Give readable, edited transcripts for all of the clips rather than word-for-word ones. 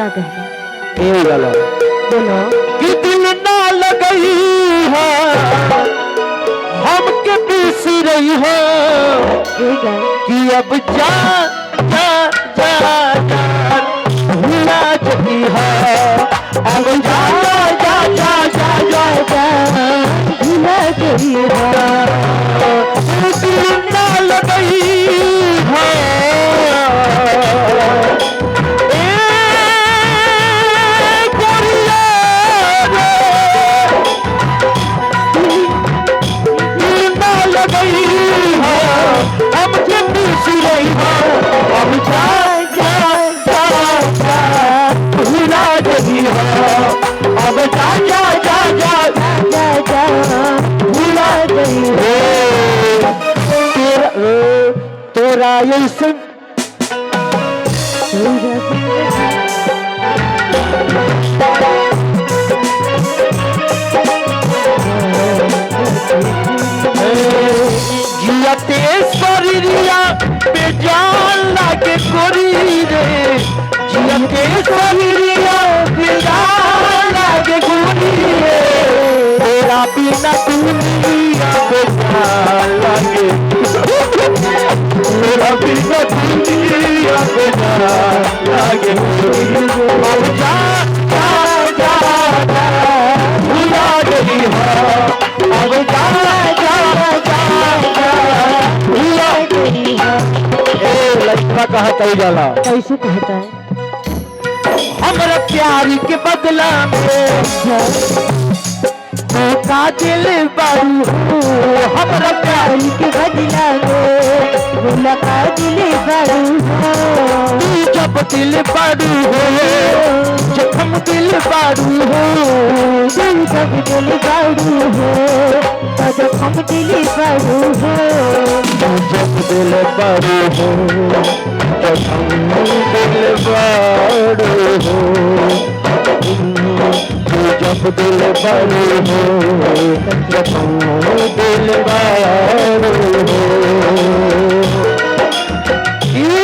का कहना ये वाला बोलो कि दिल ना लगई है हमके पीस रही हो ठीक है कि अब जा जा जा जा भूला चुकी है अब जा जा जा जा जा जा भूला गई है दिल ना लगई है अब जा जा जा जा जा जा भूला गई तोरा ये सुन जियते शरीरिया बेजान लागे कोरी रे जियते शरीरिया बेजान लागे कोरी रे तेरा बिना दुनिया बेजान लागे तेरा बिना दुनिया बेजान लागे अब जा जा जा जा भुला गई है अब जा जा जा भुला गई है ए लड़का कहता ही जाला कैसे कहता है हमारा प्यार के बदला में का दिल बारू हमारा प्यार के बदला में भूला का दिल बारू जब दिल बारू हो जखम दिल बारू हो जब दिल बारू हो जब हम दिल बारू हो जब दिल बारू हो जखम दिल बारू हो जब दिल बारू हो जखम दिल बारू हो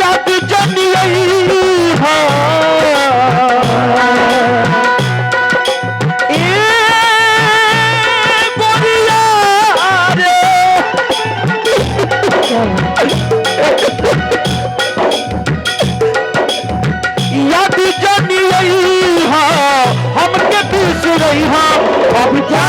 याद जनियई है याद जनियई है हमके पीस रही है अब जा